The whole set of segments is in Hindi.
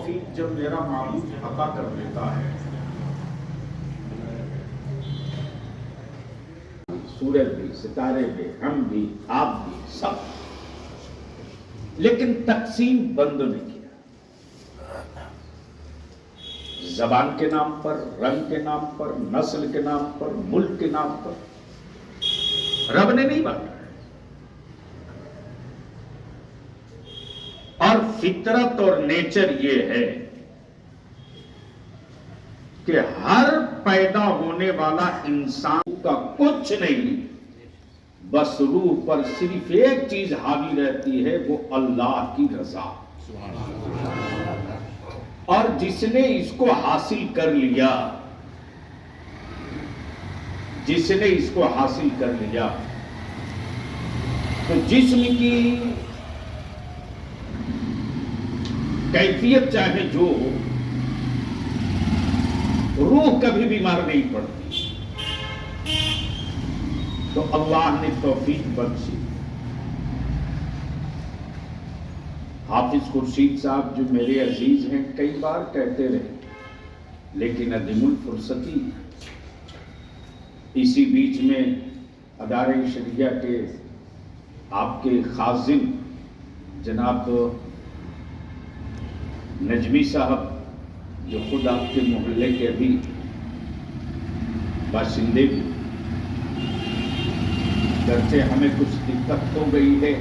तौफीक जब मेरा माबूद अता कर देता है। सूरज भी, सितारे भी, हम भी, आप भी, सब, लेकिन तकसीम बंद नहीं किया। जबान के नाम पर, रंग के नाम पर, नस्ल के नाम पर, मुल्क के नाम पर रब ने नहीं बांटा। और फितरत और नेचर ये है कि हर पैदा होने वाला इंसान का कुछ नहीं, बस रूह पर सिर्फ एक चीज हावी रहती है, वो अल्लाह की रजा। और जिसने इसको हासिल कर लिया, जिसने इसको हासिल कर लिया, तो जिस्म की कैफियत चाहे जो हो, रूह कभी बीमार नहीं पड़ती। तो अल्लाह ने तौफीक बख्शी। हाफिज खुर्शीद साहब जो मेरे अजीज हैं, कई बार कहते रहे, लेकिन अदीमुल फुर्सती। इसी बीच में अदारे शरिया के आपके खाजिम जनाब नजमी साहब, जो खुद आपके मोहल्ले के अभी बाशिंदे भी, करते हमें कुछ दिक्कत हो गई है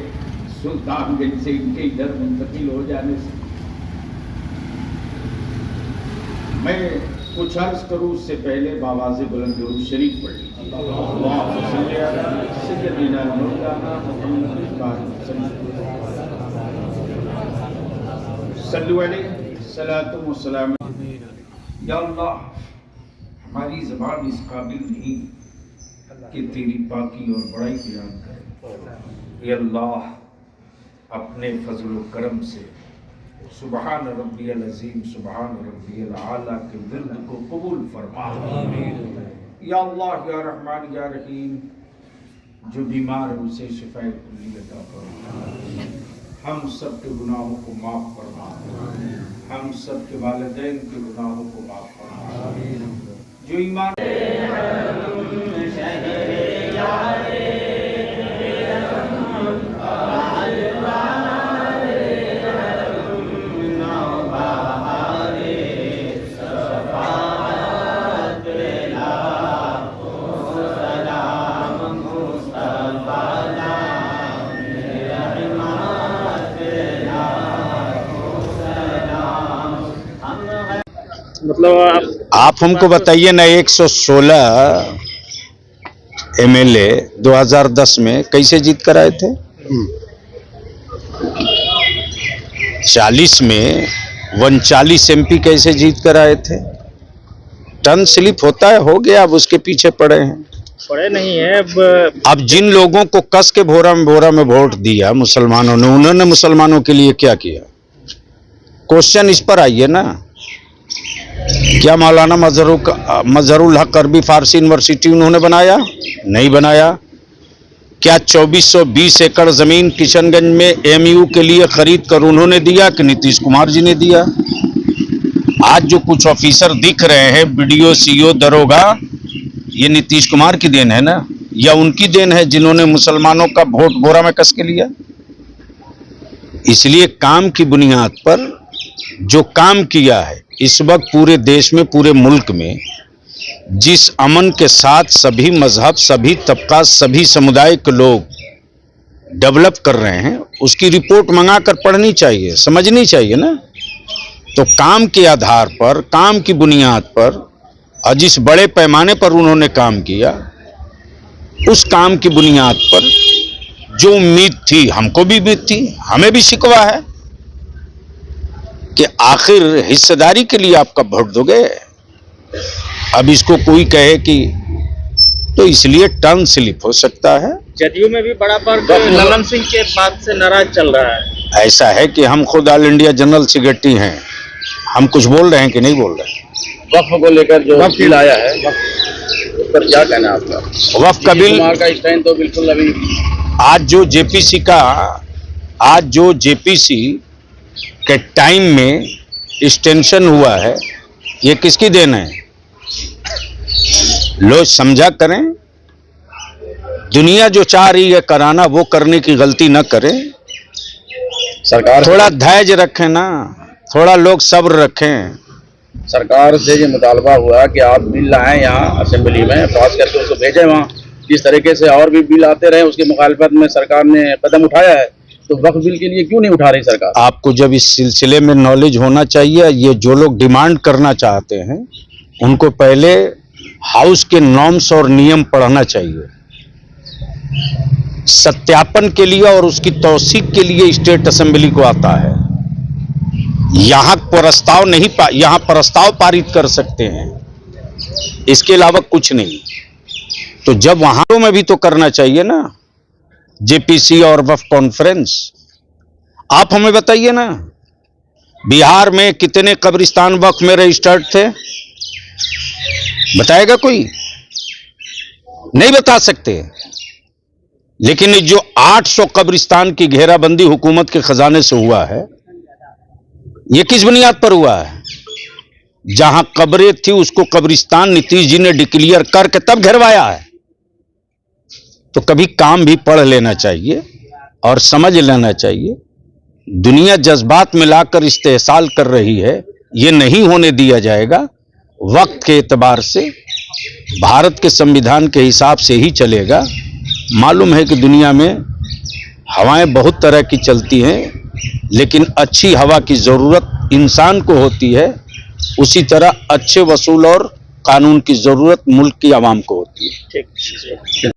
सुल्तानगंज से इनके इधर मुंतकिल हो जाने से। मैं कुछ अर्ज करूं उससे पहले बावाज़े बुलंद दुरूद शरीफ पढ़ लीजिए। या अल्लाह, हमारी ज़बान इस काबिल नहीं कि तेरी पाकी और बड़ाई बयान करे। या अल्लाह, अपने फजल व करम से सुबहान रब्बियल अज़ीम, सुबहान रब्बियल आला के विर्द को कबूल फरमा। या अल्लाह, या रहमान, या रहीम, जो बीमार है उसे शिफाए कुल्ली अता फरमा। हम सब के गुनाहों को माफ़ फरमा, हम सब के वालिदैन के गुनाहों को माफ़ फरमा। जो ईमान मतलब आप हमको बताइए ना, 116 एमएलए 2010 में कैसे जीत कर आए थे? 40 में 39 एमपी कैसे जीत कर आए थे? टर्न स्लिप होता है, हो गया, अब उसके पीछे पड़े हैं। पड़े नहीं है। अब जिन लोगों को कस के भोरा में वोट दिया मुसलमानों ने, उन्होंने मुसलमानों के लिए क्या किया? क्वेश्चन इस पर आइए ना। क्या मौलाना मजहरुल हक अरबी फारसी यूनिवर्सिटी उन्होंने बनाया? नहीं बनाया। क्या 2420 एकड़ जमीन किशनगंज में एमयू के लिए खरीद कर उन्होंने दिया कि नीतीश कुमार जी ने दिया? आज जो कुछ ऑफिसर दिख रहे हैं, बीडीओ, सीओ, दरोगा, ये नीतीश कुमार की देन है ना, या उनकी देन है जिन्होंने मुसलमानों का वोट बोरा में कस के लिया? इसलिए काम की बुनियाद पर जो काम किया है, इस वक्त पूरे देश में, पूरे मुल्क में जिस अमन के साथ सभी मजहब, सभी तबका, सभी समुदाय के लोग डेवलप कर रहे हैं, उसकी रिपोर्ट मंगाकर पढ़नी चाहिए, समझनी चाहिए ना। तो काम के आधार पर, काम की बुनियाद पर, और जिस बड़े पैमाने पर उन्होंने काम किया, उस काम की बुनियाद पर जो उम्मीद थी, हमको भी उम्मीद थी, हमें भी शिकवा है कि आखिर हिस्सेदारी के लिए आपका वोट दोगे। अब इसको कोई कहे कि, तो इसलिए टर्न स्लिप हो सकता है। जदयू में भी बड़ा फर्क ललन सिंह के बात से नाराज चल रहा है। ऐसा है कि हम खुद ऑल इंडिया जनरल सेक्रेटरी हैं, हम कुछ बोल रहे हैं कि नहीं बोल रहे हैं? वक्फ को लेकर जो बिल आया है, उस पर क्या कहना है आपका? वक्फ का बिल का स्टैंड तो बिल्कुल अभी आज जो जेपीसी के टाइम में एक्सटेंशन हुआ है, ये किसकी देन है? लोग समझा करें, दुनिया जो चाह रही है कराना वो करने की गलती न करें। सरकार थोड़ा धैर्य रखें ना, थोड़ा लोग सब्र रखें। सरकार से ये मुतालबा हुआ कि आप बिल लाएं यहाँ असेंबली में, पास करके उसको भेजें वहाँ। इस तरीके से और भी बिल आते रहे, उसकी मुखालफत में सरकार ने कदम उठाया है, तो वक्फ बिल के लिए क्यों नहीं उठा रही सरकार? आपको जब इस सिलसिले में नॉलेज होना चाहिए। ये जो लोग डिमांड करना चाहते हैं उनको पहले हाउस के नॉर्म्स और नियम पढ़ना चाहिए। सत्यापन के लिए और उसकी तौसीक के लिए स्टेट असेंबली को आता है। यहां प्रस्ताव नहीं, यहां प्रस्ताव पारित कर सकते हैं, इसके अलावा कुछ नहीं। तो जब वहां में भी तो करना चाहिए ना, जेपीसी और वक्फ कॉन्फ्रेंस। आप हमें बताइए ना, बिहार में कितने कब्रिस्तान वक्फ में रजिस्टर्ड थे? बताएगा कोई? नहीं बता सकते। लेकिन जो 800 कब्रिस्तान की घेराबंदी हुकूमत के खजाने से हुआ है, यह किस बुनियाद पर हुआ है? जहां कब्रें थी उसको कब्रिस्तान नीतीश जी ने डिक्लेयर करके तब घेरवाया है। तो कभी काम भी पढ़ लेना चाहिए और समझ लेना चाहिए। दुनिया जज्बात मिलाकर इस्तेहसाल कर रही है, यह नहीं होने दिया जाएगा। वक्त के एतबार से भारत के संविधान के हिसाब से ही चलेगा। मालूम है कि दुनिया में हवाएं बहुत तरह की चलती हैं, लेकिन अच्छी हवा की जरूरत इंसान को होती है, उसी तरह अच्छे वसूल और कानून की जरूरत मुल्क की आवाम को होती है। ठीक।